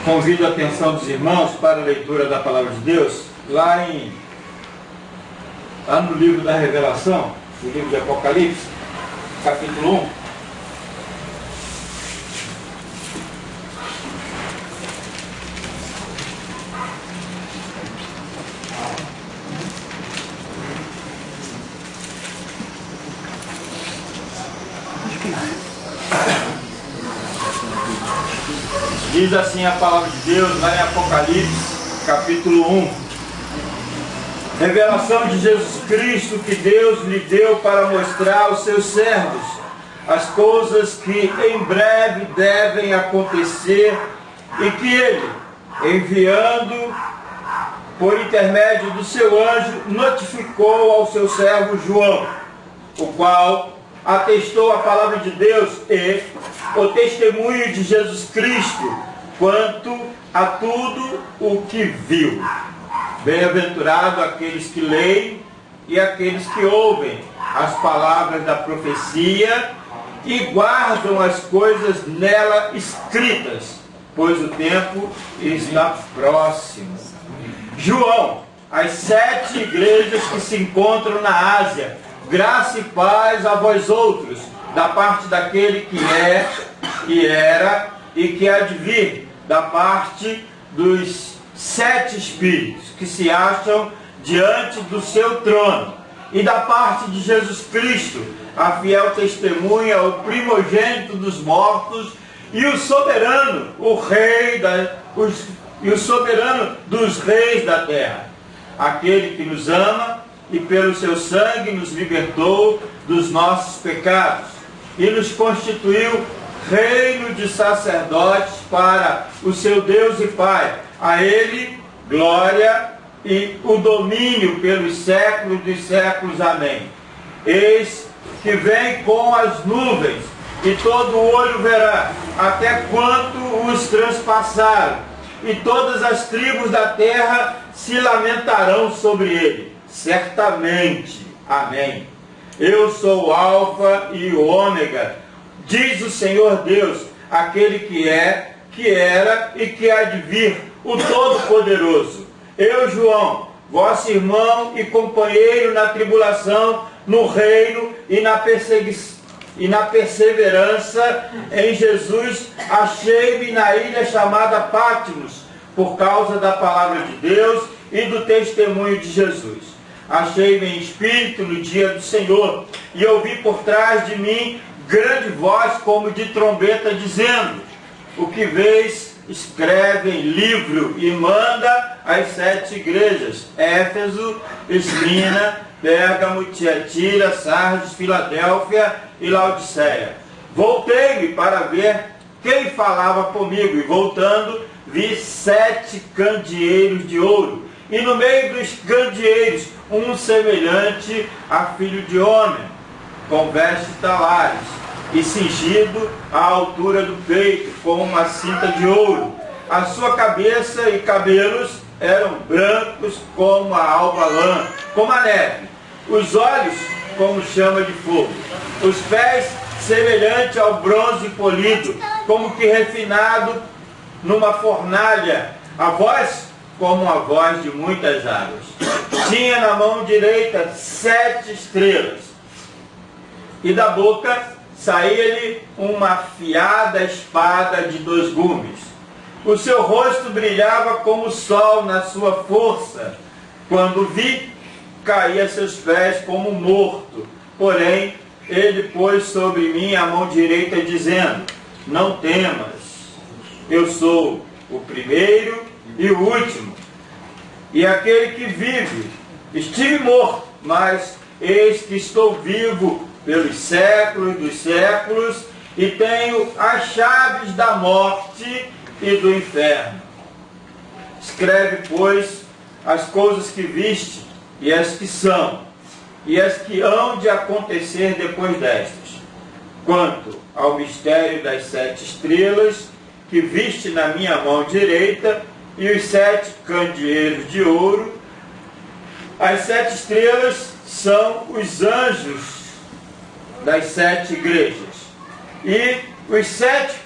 Convido a atenção dos irmãos para a leitura da Palavra de Deus, lá no livro da Revelação, o livro de Apocalipse, capítulo 1. Diz assim a palavra de Deus lá em Apocalipse, capítulo 1. Revelação de Jesus Cristo que Deus lhe deu para mostrar aos seus servos as coisas que em breve devem acontecer e que ele, enviando por intermédio do seu anjo, notificou ao seu servo João, o qual atestou a palavra de Deus e o testemunho de Jesus Cristo quanto a tudo o que viu. Bem-aventurado aqueles que leem e aqueles que ouvem as palavras da profecia e guardam as coisas nela escritas, pois o tempo está próximo. João, as 7 igrejas que se encontram na Ásia, graça e paz a vós outros, da parte daquele que é, que era e que há de vir, da parte dos 7 espíritos que se acham diante do seu trono, e da parte de Jesus Cristo, a fiel testemunha, o primogênito dos mortos, e o soberano, o soberano dos reis da terra, aquele que nos ama e pelo seu sangue nos libertou dos nossos pecados e nos constituiu reino de sacerdotes para o seu Deus e Pai. A ele glória e o domínio pelos séculos dos séculos. Amém. Eis que vem com as nuvens, e todo olho verá, até quanto os transpassaram, e todas as tribos da terra se lamentarão sobre ele. Certamente. Amém. Eu sou o Alfa e o Ômega, diz o Senhor Deus, aquele que é, que era e que há de vir, o Todo-Poderoso. Eu, João, vosso irmão e companheiro na tribulação, no reino e na perseverança em Jesus, achei-me na ilha chamada Patmos, por causa da palavra de Deus e do testemunho de Jesus. Achei-me em espírito no dia do Senhor, e ouvi por trás de mim grande voz como de trombeta, dizendo: o que vês, escreve em livro e manda às 7 igrejas: Éfeso, Esmirna, Pérgamo, Tiatira, Sardes, Filadélfia e Laodiceia. Voltei-me para ver quem falava comigo, e voltando, vi 7 candeeiros de ouro, e no meio dos candeeiros um semelhante a filho de homem, com vestes talares, e cingido à altura do peito, com uma cinta de ouro. A sua cabeça e cabelos eram brancos como a alva lã, como a neve. Os olhos como chama de fogo. Os pés semelhante ao bronze polido, como que refinado numa fornalha. A voz como a voz de muitas águas. Tinha na mão direita 7 estrelas, e da boca saía-lhe uma afiada espada de 2 gumes. O seu rosto brilhava como o sol na sua força. Quando vi, caí a seus pés como morto. Porém, ele pôs sobre mim a mão direita, dizendo: não temas, eu sou o primeiro e o último, e aquele que vive. Estive morto, mas eis que estou vivo pelos séculos dos séculos, e tenho as chaves da morte e do inferno. Escreve, pois, as coisas que viste, e as que são, e as que hão de acontecer depois destas. Quanto ao mistério das 7 estrelas que viste na minha mão direita, e os 7 candeeiros de ouro, as 7 estrelas são os anjos das 7 igrejas, E os 7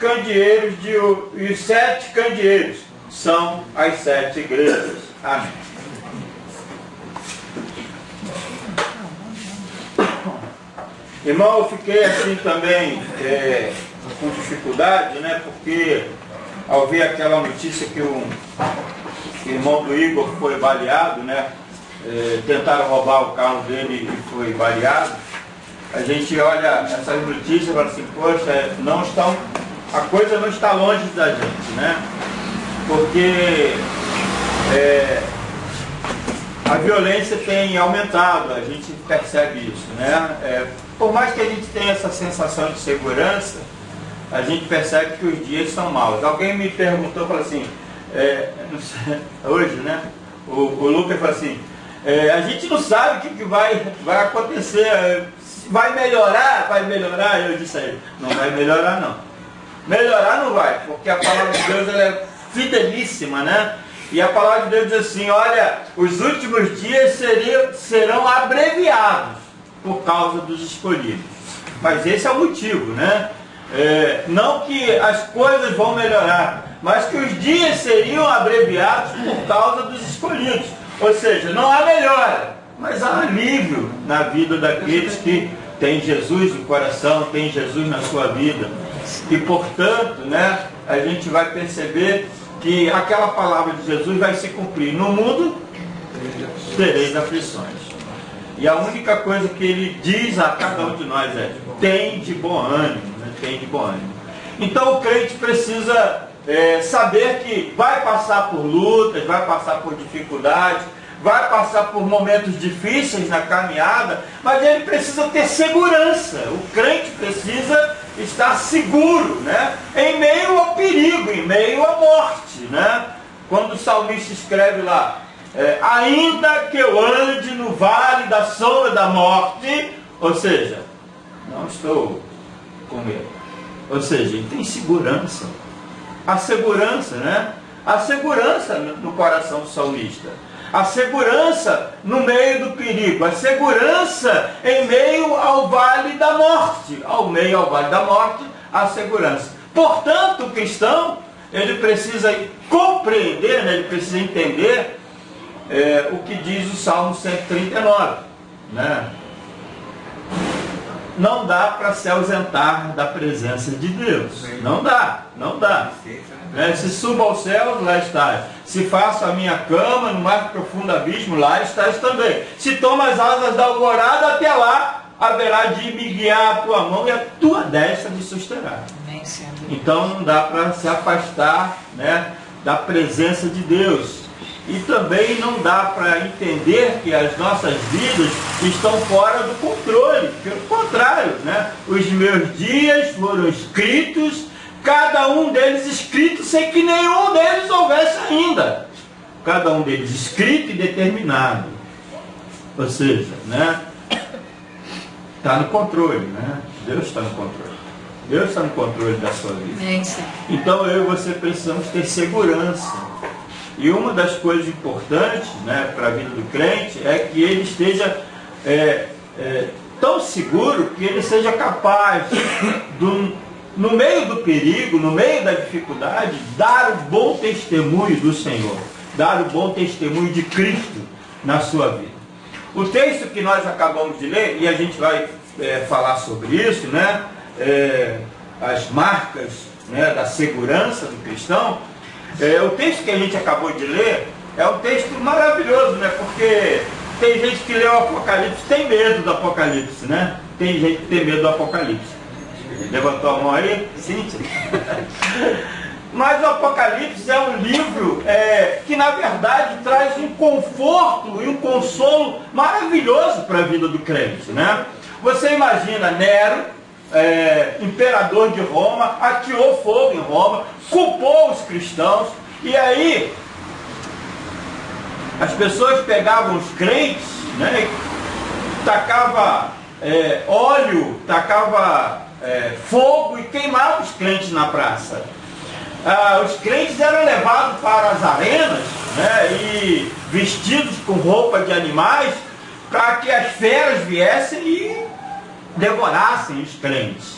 candeeiros são as 7 igrejas. Amém. Irmão, eu fiquei assim também com dificuldade, né? Porque ao ver aquela notícia que o irmão do Igor foi baleado, né? Tentaram roubar o carro dele e foi baleado. A gente olha essas notícias e fala assim, poxa, a coisa não está longe da gente, né? Porque a violência tem aumentado, a gente percebe isso, né? Por mais que a gente tenha essa sensação de segurança, a gente percebe que os dias são maus. Alguém me perguntou, falou assim, não sei, hoje, né? O Lucas falou assim, a gente não sabe o que vai acontecer, vai melhorar, eu disse a ele, não vai melhorar não. Melhorar não vai, porque a palavra de Deus ela é fidelíssima, né? E a palavra de Deus diz assim, olha, os últimos dias serão abreviados por causa dos escolhidos. Mas esse é o motivo, né? Não que as coisas vão melhorar, mas que os dias seriam abreviados por causa dos escolhidos. Ou seja, não há melhora, mas há alívio na vida daqueles que têm Jesus no coração, têm Jesus na sua vida. E portanto, né, a gente vai perceber que aquela palavra de Jesus vai se cumprir. No mundo tereis aflições. E a única coisa que ele diz a cada um de nós é: tem de bom ânimo, né? Tem de bom ânimo. Então o crente precisa saber que vai passar por lutas, vai passar por dificuldades, vai passar por momentos difíceis na caminhada, mas ele precisa ter segurança. O crente precisa estar seguro, né? Em meio ao perigo, em meio à morte, né? Quando o salmista escreve lá, ainda que eu ande no vale da sombra da morte, ou seja, não estou com medo. Ou seja, ele tem segurança. A segurança, né? A segurança no coração do salmista. A segurança no meio do perigo. A segurança em meio ao vale da morte. Ao meio ao vale da morte, a segurança. Portanto, o cristão, ele precisa compreender, né? Ele precisa entender o que diz o Salmo 139, né? Não dá para se ausentar da presença de Deus. Não dá, não dá. Se subo aos céus, lá estás. Se faço a minha cama no mais profundo abismo, lá estás também. Se tomo as asas da alvorada, até lá haverá de me guiar a tua mão e a tua destra me susterá. Então não dá para se afastar, né, da presença de Deus. E também não dá para entender que as nossas vidas estão fora do controle. Pelo contrário, né? Os meus dias foram escritos, cada um deles escrito sem que nenhum deles houvesse ainda. Cada um deles escrito e determinado. Ou seja, né? Está no controle, né? Deus está no controle. Deus está no controle da sua vida. Então eu e você precisamos ter segurança. E uma das coisas importantes, né, para a vida do crente é que ele esteja tão seguro que ele seja capaz, no meio do perigo, no meio da dificuldade, dar o bom testemunho do Senhor, dar o bom testemunho de Cristo na sua vida. O texto que nós acabamos de ler, e a gente vai falar sobre isso, né, as marcas, né, da segurança do cristão. O texto que a gente acabou de ler é um texto maravilhoso, né? Porque tem gente que lê o Apocalipse, tem medo do Apocalipse, né? Tem gente que tem medo do Apocalipse. Levantou a mão aí? Cíntia? Mas o Apocalipse é um livro que na verdade traz um conforto e um consolo maravilhoso para a vida do crente, né? Você imagina Nero, imperador de Roma, ateou fogo em Roma, culpou os cristãos, e aí as pessoas pegavam os crentes, né, tacava óleo, tacava fogo e queimava os crentes na praça. Os crentes eram levados para as arenas, né, e vestidos com roupa de animais, para que as feras viessem e devorassem os crentes.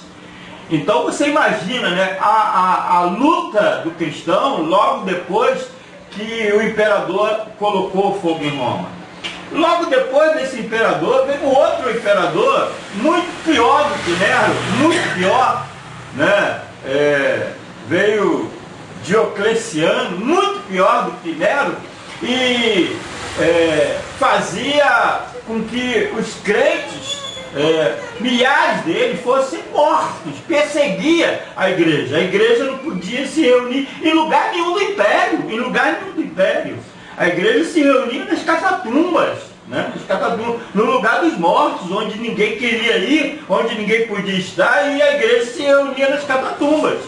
Então você imagina, né, a luta do cristão logo depois que o imperador colocou o fogo em Roma. Logo depois desse imperador veio um outro imperador muito pior do que Nero, muito pior, né? Veio Diocleciano, muito pior do que Nero, e fazia com que os crentes, milhares deles, fossem mortos, perseguia a igreja. A igreja não podia se reunir em lugar nenhum do império, A igreja se reunia nas catatumbas, né? No lugar dos mortos, onde ninguém queria ir, onde ninguém podia estar, e a igreja se reunia nas catatumbas.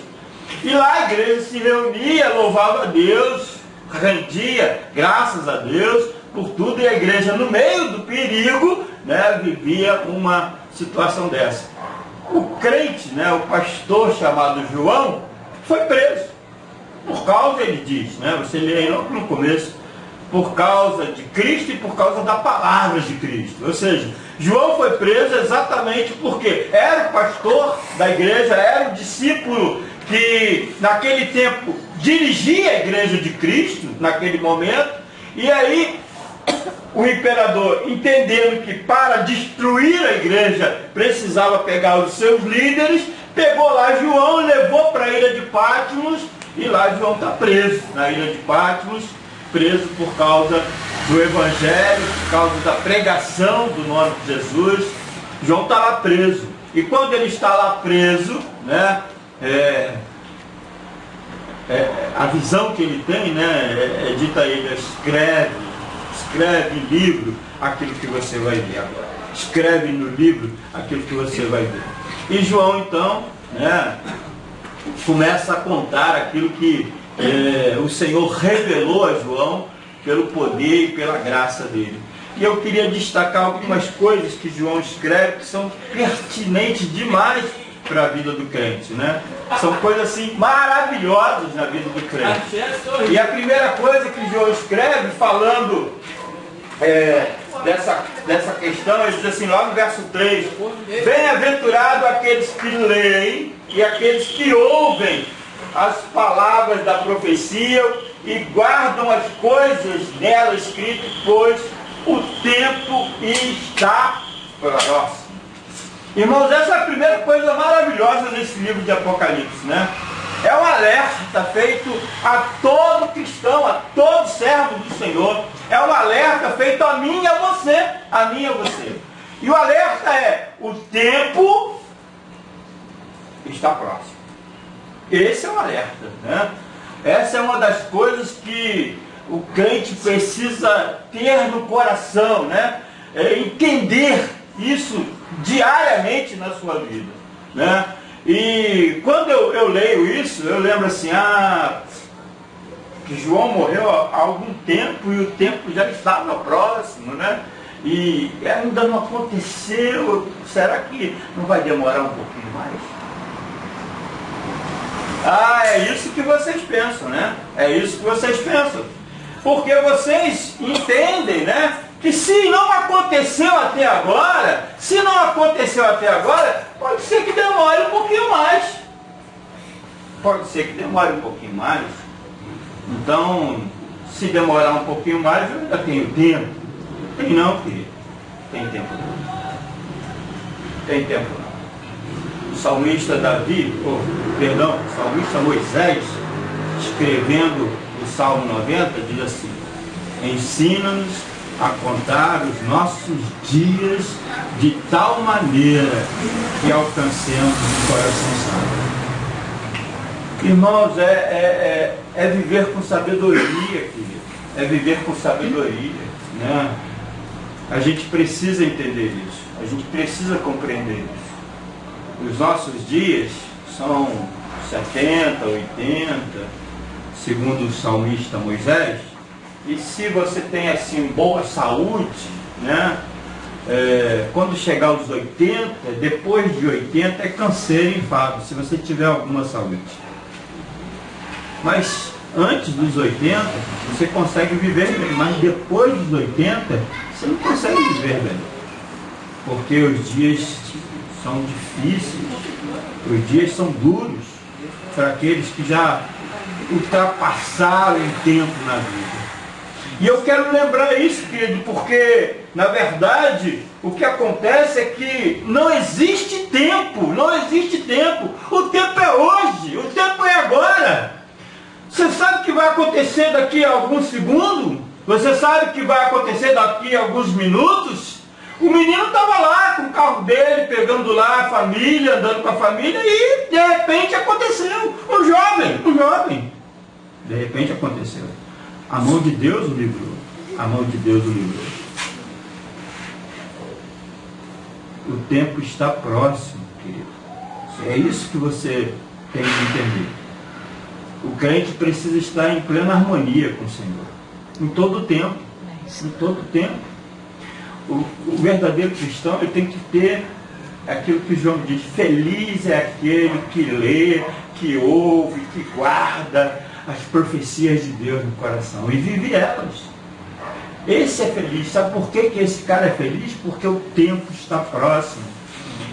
E lá a igreja se reunia, louvava a Deus, rendia graças a Deus por tudo, e a igreja, no meio do perigo, né, vivia uma situação dessa. O crente, né, o pastor chamado João, foi preso. Por causa, ele diz, né, você lê aí logo no começo, por causa de Cristo e por causa da palavra de Cristo. Ou seja, João foi preso exatamente porque era o pastor da igreja, era o discípulo que naquele tempo dirigia a igreja de Cristo, naquele momento, e aí o imperador, entendendo que para destruir a igreja precisava pegar os seus líderes, pegou lá João, levou para a ilha de Patmos, e lá João está preso na ilha de Patmos, preso por causa do evangelho, por causa da pregação do nome de Jesus. João está lá preso, e quando ele está lá preso, né, a visão que ele tem, né, é dita a ele: escreve em livro aquilo que você vai ver agora. Escreve no livro aquilo que você vai ver. E João, então, né, começa a contar aquilo que o Senhor revelou a João pelo poder e pela graça dele. E eu queria destacar algumas coisas que João escreve que são pertinentes demais para a vida do crente, né? São coisas assim maravilhosas na vida do crente. E a primeira coisa que João escreve, falando dessa questão, ele diz assim, lá no verso 3: bem-aventurado aqueles que leem e aqueles que ouvem as palavras da profecia e guardam as coisas nela escritas, pois o tempo está próximo. Irmãos, essa é a primeira coisa maravilhosa nesse livro de Apocalipse, né? É um alerta feito a todo cristão, a todo servo do Senhor. É um alerta feito a mim e a você, E o alerta é: o tempo está próximo. Esse é o alerta, né? Essa é uma das coisas que o crente precisa ter no coração, né? Entender isso diariamente na sua vida, né? E quando eu leio isso, eu lembro assim, que João morreu há algum tempo e o tempo já estava próximo, né? E ainda não aconteceu. Será que não vai demorar um pouquinho mais? É isso que vocês pensam, né? É isso que vocês pensam. Porque vocês entendem, né, que se não aconteceu até agora, pode ser que demore um pouquinho mais. Então, se demorar um pouquinho mais, eu ainda tenho tempo. Tem não, querido. Tem tempo não. O salmista o salmista Moisés, escrevendo o Salmo 90, diz assim: ensina-nos a contar os nossos dias de tal maneira que alcancemos o coração sábio. Irmãos, é viver com sabedoria, querido. É viver com sabedoria, né? A gente precisa entender isso. A gente precisa compreender isso. Os nossos dias são 70, 80, segundo o salmista Moisés. E se você tem assim boa saúde, né, quando chegar aos 80, depois de 80 é canseiro e enfado, se você tiver alguma saúde. Mas antes dos 80, você consegue viver bem, mas depois dos 80, você não consegue viver bem. Porque os dias são difíceis, Os dias são duros para aqueles que já ultrapassaram o tempo na vida. E eu quero lembrar isso, querido, porque, na verdade, o que acontece é que não existe tempo, não existe tempo. O tempo é hoje, o tempo é agora. Você sabe o que vai acontecer daqui a alguns segundos? Você sabe o que vai acontecer daqui a alguns minutos? O menino estava lá com o carro dele, pegando lá a família, andando com a família, e de repente aconteceu. Um jovem. De repente aconteceu. A mão de Deus o livrou. A mão de Deus o livrou. O tempo está próximo, querido. É isso que você tem que entender. O crente precisa estar em plena harmonia com o Senhor. Em todo o tempo. Em todo o tempo. O verdadeiro cristão, ele tem que ter aquilo que João diz: feliz é aquele que lê, que ouve, que guarda as profecias de Deus no coração e vive elas. Esse é feliz. Sabe por que esse cara é feliz? Porque o tempo está próximo.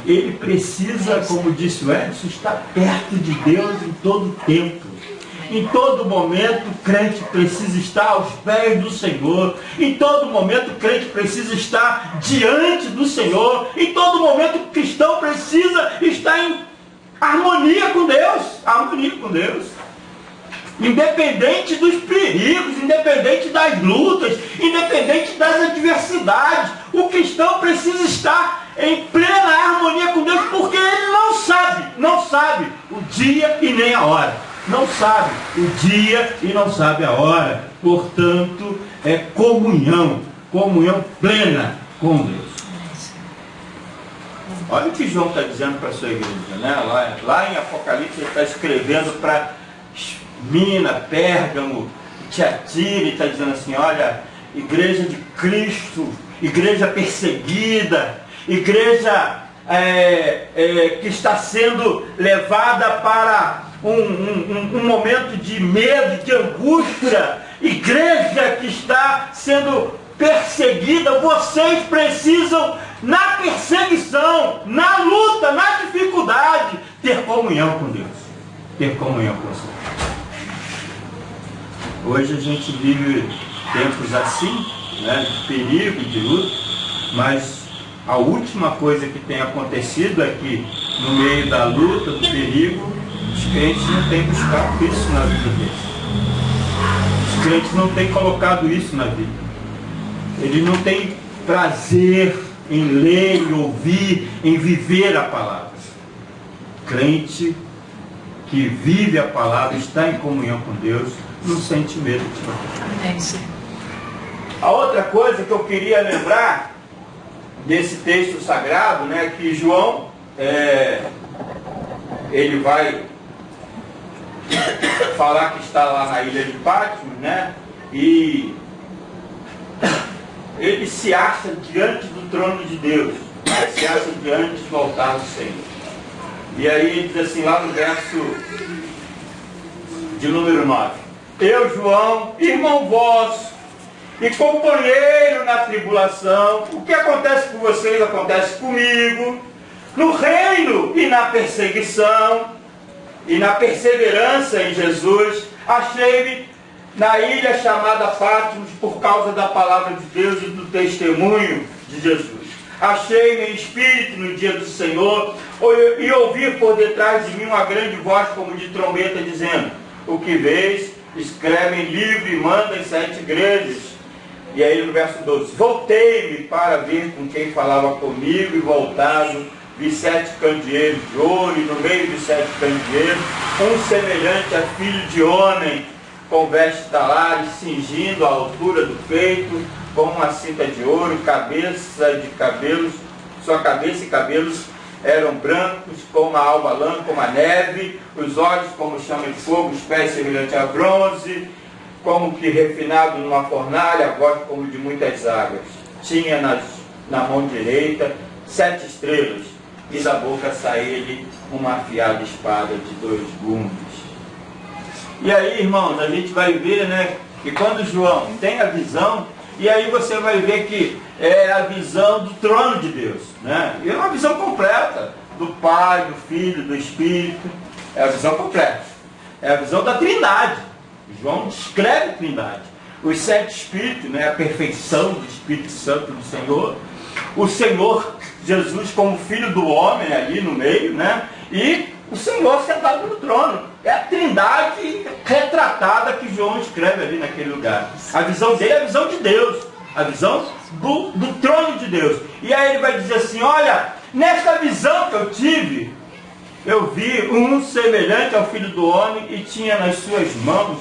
Ele precisa, como disse o Edson, estar perto de Deus em todo o tempo. Em todo momento o crente precisa estar aos pés do Senhor. Em todo momento o crente precisa estar diante do Senhor. Em todo momento o cristão precisa estar em harmonia com Deus. Harmonia com Deus. Independente dos perigos, independente das lutas, independente das adversidades, o cristão precisa estar em plena harmonia com Deus, porque ele não sabe o dia e nem a hora. Não sabe o dia e não sabe a hora. Portanto, é comunhão plena com Deus. Olha o que João está dizendo para a sua igreja, né? Lá em Apocalipse ele está escrevendo para Mina, Pérgamo, Tiatira, e está dizendo assim: olha, igreja de Cristo, igreja perseguida, igreja que está sendo levada para um momento de medo, de angústia, igreja que está sendo perseguida. Vocês precisam, na perseguição, na luta, na dificuldade, ter comunhão com Deus, ter comunhão com o Senhor. Hoje a gente vive tempos assim, né, de perigo, de luta, mas a última coisa que tem acontecido é que, no meio da luta, do perigo, os crentes não têm buscado isso na vida deles. Os crentes não têm colocado isso na vida. Eles não têm prazer em ler, em ouvir, em viver a palavra. Crente que vive a palavra, está em comunhão com Deus, não sente medo de nada. A outra coisa que eu queria lembrar desse texto sagrado, né, que João, ele vai falar que está lá na ilha de Patmos, né, e ele se acha diante do trono de Deus, ele se acha diante do altar do Senhor. E aí ele diz assim, lá no verso de número 9: eu, João, irmão vosso e companheiro na tribulação, o que acontece com vocês acontece comigo, no reino e na perseguição e na perseverança em Jesus. Achei-me na ilha chamada Patmos por causa da palavra de Deus e do testemunho de Jesus. Achei-me em espírito no dia do Senhor e ouvi por detrás de mim uma grande voz como de trombeta dizendo: o que vês, escreve em livro e manda em 7 igrejas. E aí no verso 12: voltei-me para ver com quem falava comigo, e voltado vi 7 candeeiros de ouro, e no meio de 7 candeeiros um semelhante a filho de homem, com vestes talares, cingindo a altura do peito, com uma cinta de ouro, cabeça de cabelos, sua cabeça e cabelos eram brancos como a alva lã, como a neve, os olhos como chama de fogo, os pés semelhantes a bronze, como que refinado numa fornalha, a voz como de muitas águas. Tinha na mão direita 7 estrelas, e da boca saía-lhe uma afiada espada de 2 gumes. E aí, irmãos, a gente vai ver, né, que quando João tem a visão, e aí você vai ver que é a visão do trono de Deus, né? E é uma visão completa. do Pai, do Filho, do Espírito. É a visão completa. É a visão da Trindade. João descreve a Trindade. Os 7 Espíritos, né, a perfeição do Espírito Santo do Senhor. O Senhor Jesus como Filho do homem ali no meio, né? E o Senhor sentado no trono. É a Trindade retratada que João escreve ali naquele lugar. A visão dele é a visão de Deus. A visão do trono de Deus. E aí ele vai dizer assim, olha, nesta visão que eu tive, eu vi um semelhante ao Filho do homem e tinha nas suas mãos,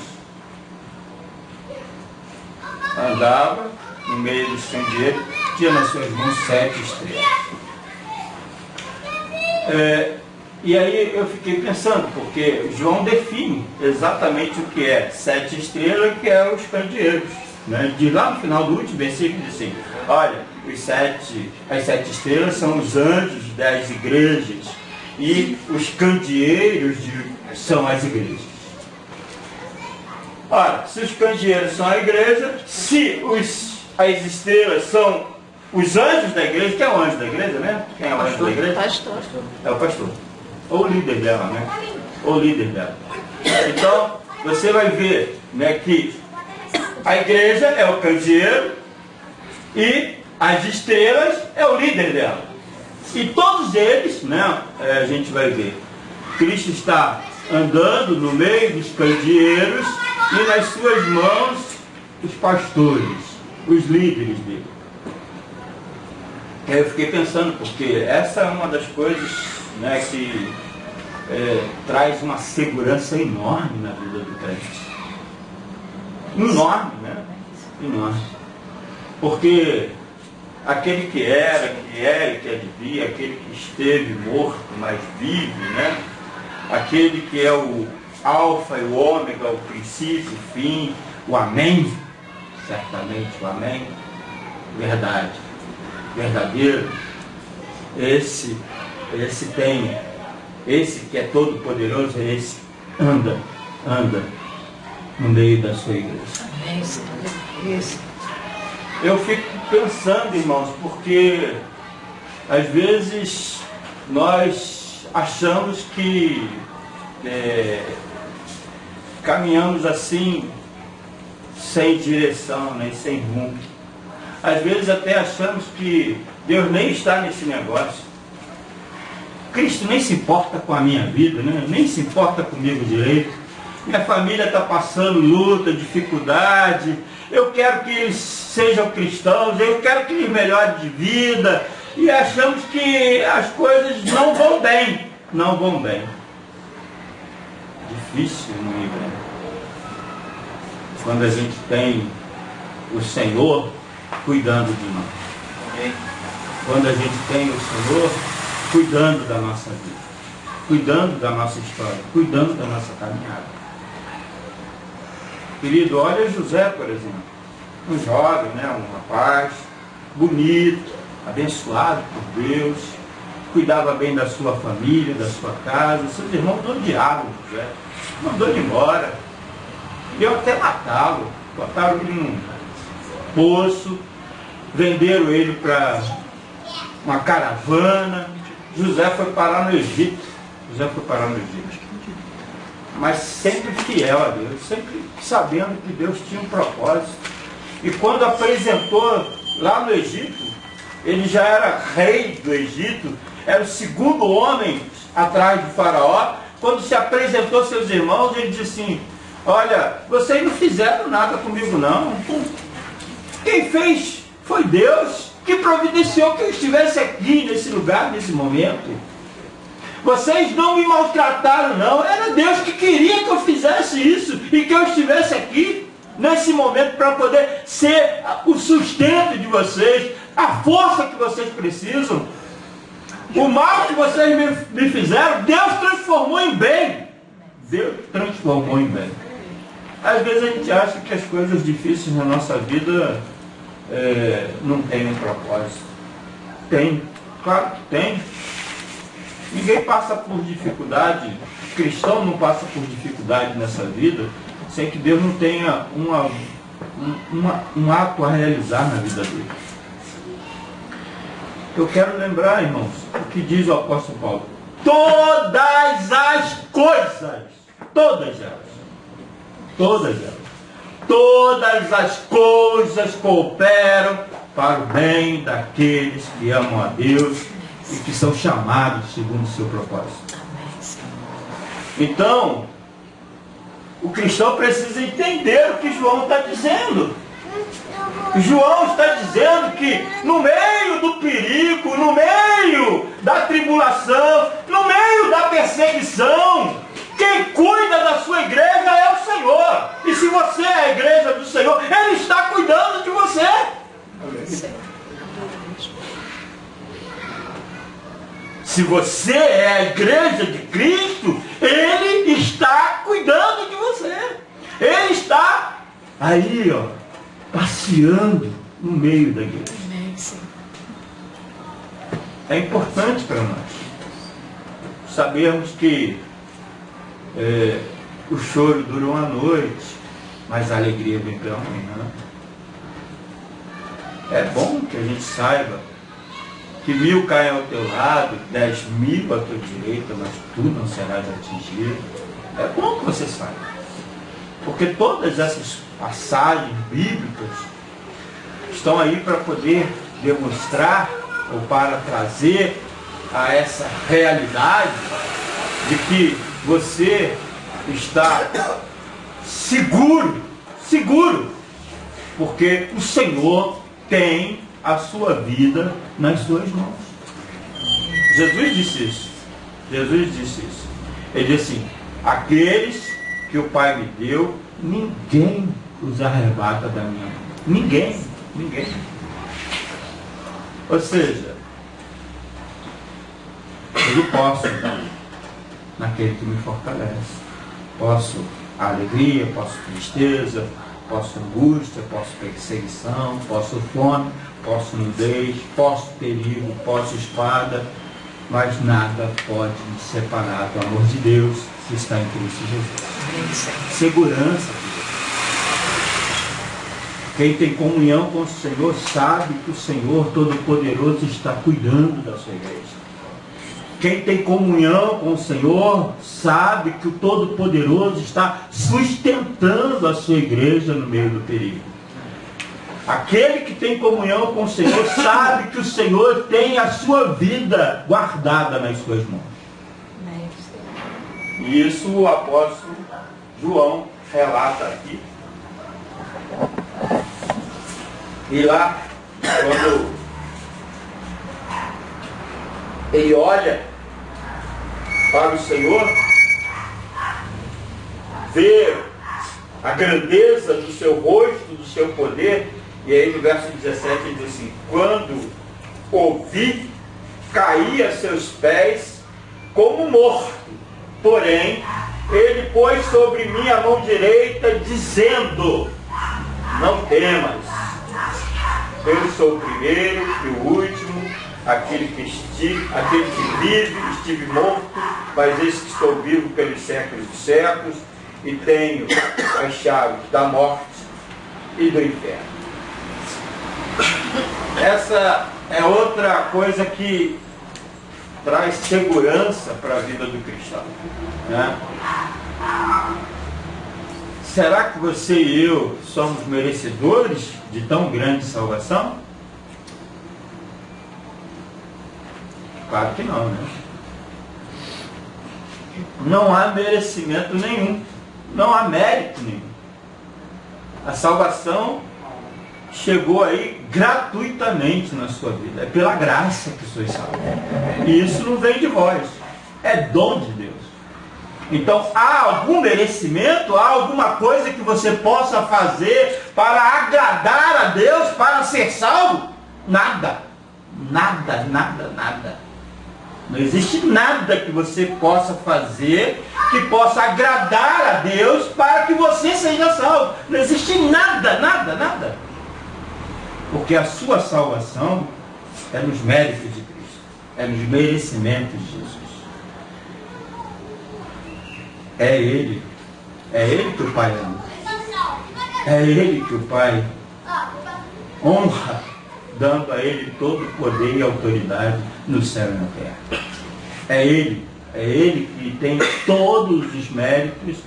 andava no meio dos candeeiros, tinha nas suas mãos 7 estrelas. E aí eu fiquei pensando, porque João define exatamente o que é 7 estrelas e o que é os candeeiros. Né? De lá no final do último versículo diz assim, olha, as 7 estrelas são os anjos das igrejas e os candeeiros são as igrejas. Ora, se os candeeiros são a igreja, se as estrelas são os anjos da igreja, quem é o anjo da igreja, né? Quem é o anjo da igreja? Pastor. É o pastor. Ou o líder dela, né? Ou o líder dela. Então, você vai ver, né, que a igreja é o candeeiro e as estrelas é o líder dela. E todos eles, né, a gente vai ver, Cristo está andando no meio dos candeeiros e nas suas mãos os pastores, os líderes dele. E aí eu fiquei pensando, porque essa é uma das coisas, né, que traz uma segurança enorme na vida do crente. Enorme, né? Enorme. Porque aquele que era, que é e que há de vir, aquele que esteve morto, mas vive, né? Aquele que é o alfa e o ômega, o princípio, o fim, o amém, certamente o amém, verdade, verdadeiro, esse que é todo poderoso, esse anda no meio da sua igreja. Eu fico pensando, irmãos, porque às vezes nós achamos que caminhamos assim sem direção, nem sem rumo. Às vezes até achamos que Deus nem está nesse negócio. Cristo nem se importa com a minha vida, né? Nem se importa comigo direito. Minha família está passando luta, dificuldade. Eu quero que eles sejam cristãos, eu quero que eles melhorem de vida. E achamos que as coisas não vão bem. Não vão bem. Difícil não ir bem. Quando a gente tem o Senhor cuidando de nós. Quando a gente tem o Senhor cuidando da nossa vida, cuidando da nossa história, cuidando da nossa caminhada. Querido, olha José, por exemplo, um jovem, né, um rapaz, bonito, abençoado por Deus, cuidava bem da sua família, da sua casa. Seus irmãos odiavam José, mandou ele embora, iam até matá-lo, botaram ele num poço, venderam ele para uma caravana. José foi parar no Egito. Mas sempre fiel a Deus, sempre sabendo que Deus tinha um propósito. E quando apresentou lá no Egito, ele já era rei do Egito, era o segundo homem atrás de Faraó. Quando se apresentou aos seus irmãos, ele disse assim: olha, vocês não fizeram nada comigo não. Quem fez foi Deus, que providenciou que eu estivesse aqui nesse lugar, nesse momento. Vocês não me maltrataram não, era Deus que queria que eu fizesse isso e que eu estivesse aqui nesse momento para poder ser o sustento de vocês, a força que vocês precisam. O mal que vocês me fizeram, Deus transformou em bem. Deus transformou em bem. Às vezes a gente acha que as coisas difíceis na nossa vida não tem um propósito. Tem, claro que tem. Ninguém passa por dificuldade, cristão não passa por dificuldade nessa vida, sem que Deus não tenha um ato a realizar na vida dele. eu quero lembrar, irmãos, o que diz o apóstolo Paulo. Todas as coisas, todas as coisas cooperam para o bem daqueles que amam a Deus e que são chamados segundo o seu propósito. Então, o cristão precisa entender o que João está dizendo. João está dizendo que no meio do perigo, no meio da tribulação, no meio da perseguição, quem cuida da sua igreja é o Senhor. E se você é a igreja do Senhor, Ele está cuidando de você. Se você é a igreja de Cristo, Ele está cuidando de você. Ele está aí, ó, passeando no meio da igreja. É importante para nós sabermos que o choro dura uma noite, mas a alegria vem pela manhã. É bom que a gente saiba que 1000 caem ao teu lado, 10.000 à tua direita, mas tu não serás atingido. É bom que você saiba. Porque todas essas passagens bíblicas estão aí para poder demonstrar ou para trazer a essa realidade de que você está seguro, porque o Senhor tem a sua vida nas suas mãos. Jesus disse isso. Ele disse assim: aqueles que o Pai me deu, ninguém os arrebata da minha mão. Ninguém. Ou seja, eu posso naquele que me fortalece. Posso alegria, posso tristeza, posso angústia, posso perseguição, posso fome, posso nudez, posso perigo, posso espada, mas nada pode me separar do amor de Deus que está em Cristo Jesus. Segurança. Quem tem comunhão com o Senhor sabe que o Senhor Todo-Poderoso está cuidando da sua igreja. Quem tem comunhão com o Senhor sabe que o Todo-Poderoso está sustentando a sua igreja no meio do perigo. Aquele que tem comunhão com o Senhor sabe que o Senhor tem a sua vida guardada nas suas mãos. E isso o apóstolo João relata aqui. E lá, quando ele olha para o Senhor, vê a grandeza do seu rosto, do seu poder, e aí no verso 17 ele diz assim: quando ouvi, caí a seus pés como morto, porém ele pôs sobre mim a mão direita, dizendo: não temas, eu sou o primeiro e o último, aquele que vive, estive morto, mas eis que estou vivo pelos séculos dos séculos, e tenho as chaves da morte e do inferno. Essa é outra coisa que traz segurança para a vida do cristão, né? Será que você e eu somos merecedores de tão grande salvação? Claro que não, né? Não há merecimento nenhum, não há mérito nenhum. A salvação chegou aí gratuitamente na sua vida. É pela graça que sois salvos. E isso não vem de vós, é dom de Deus. Então, há algum merecimento, há alguma coisa que você possa fazer para agradar a Deus, para ser salvo? Nada. Não existe nada que você possa fazer que possa agradar a Deus para que você seja salvo. Não existe nada. Porque a sua salvação é nos méritos de Cristo, é nos merecimentos de Jesus. É Ele que o Pai ama. É Ele que o Pai honra dando a ele todo o poder e autoridade no céu e na terra. É ele que tem todos os méritos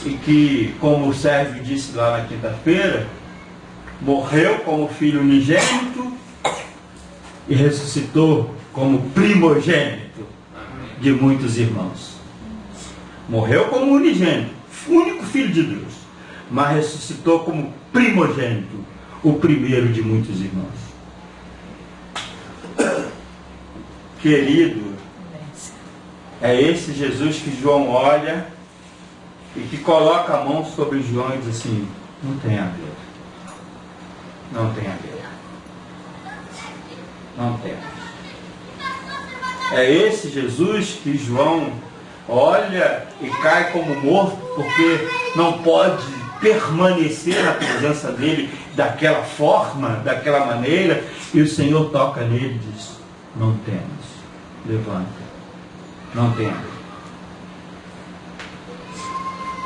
e que, como o Sérgio disse lá na quinta-feira, morreu como filho unigênito e ressuscitou como primogênito de muitos irmãos. Morreu como unigênito, único filho de Deus, mas ressuscitou como primogênito, o primeiro de muitos irmãos. Querido, é esse Jesus que João olha e que coloca a mão sobre João e diz assim: não tenha medo. Não tenha medo. Não tenha. É esse Jesus que João olha e cai como morto, porque não pode permanecer na presença dele daquela forma, daquela maneira, e o Senhor toca nele e diz: não temas, levanta, não temas.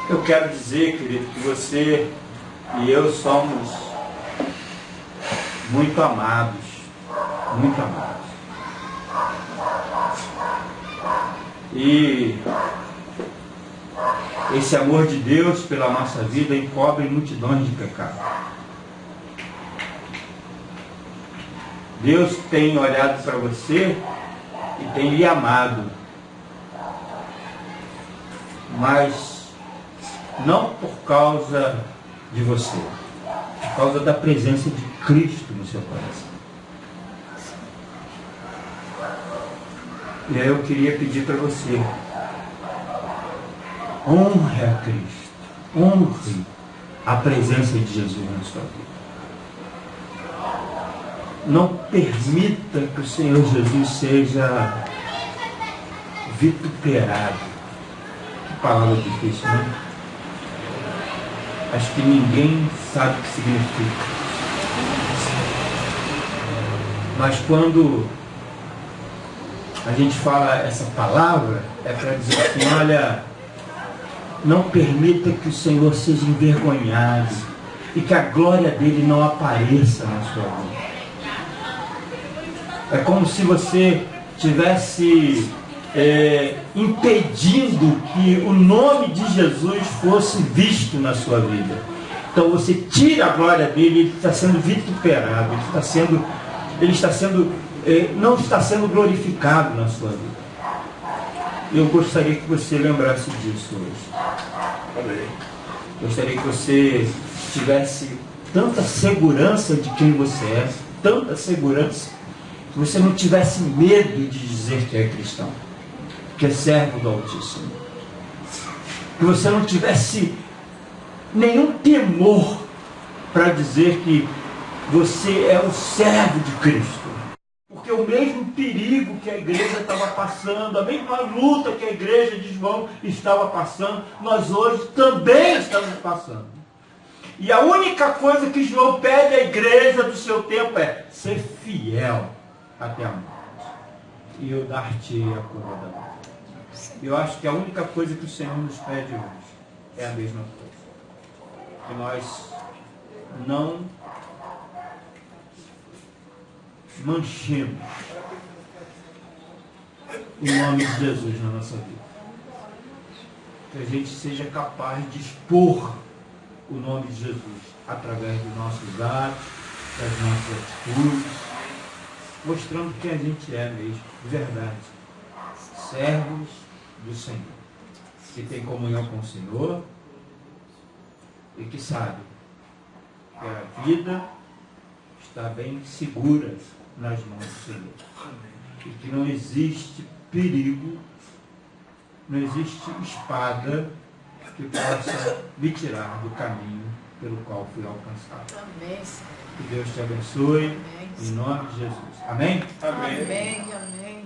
Eu quero dizer, querido, que você e eu somos muito amados, muito amados. E esse amor de Deus pela nossa vida encobre multidões de pecados. Deus tem olhado para você e tem lhe amado, mas não por causa de você, por causa da presença de Cristo no seu coração. E aí eu queria pedir para você: honre a Cristo, honre a presença de Jesus na sua vida. Não permita que o Senhor Jesus seja vituperado. Que palavra difícil, né? Acho que ninguém sabe o que significa. Mas quando a gente fala essa palavra, é para dizer assim: olha, não permita que o Senhor seja envergonhado e que a glória dele não apareça na sua vida. É como se você tivesse impedindo que o nome de Jesus fosse visto na sua vida. Então você tira a glória dele, ele está sendo vituperado, não está sendo glorificado na sua vida. Eu gostaria que você lembrasse disso hoje. Amém. Gostaria que você tivesse tanta segurança de quem você é, tanta segurança, que você não tivesse medo de dizer que é cristão, que é servo do Altíssimo. Que você não tivesse nenhum temor para dizer que você é o servo de Cristo. Porque o mesmo perigo que a igreja estava passando, a mesma luta que a igreja de João estava passando, nós hoje também estamos passando. E a única coisa que João pede à igreja do seu tempo é ser fiel até a morte. E eu dar-te a coroa da morte. Eu acho que a única coisa que o Senhor nos pede hoje é a mesma coisa. Que nós não manchemos o nome de Jesus na nossa vida. Que a gente seja capaz de expor o nome de Jesus através dos nossos atos, das nossas atitudes, mostrando que a gente é mesmo, de verdade, servos do Senhor, que tem comunhão com o Senhor e que sabe que a vida está bem segura nas mãos do Senhor. E que não existe perigo, não existe espada que possa me tirar do caminho pelo qual fui alcançado. Amém. Que Deus te abençoe. Amém. Em nome de Jesus. Amém? Amém. Amém.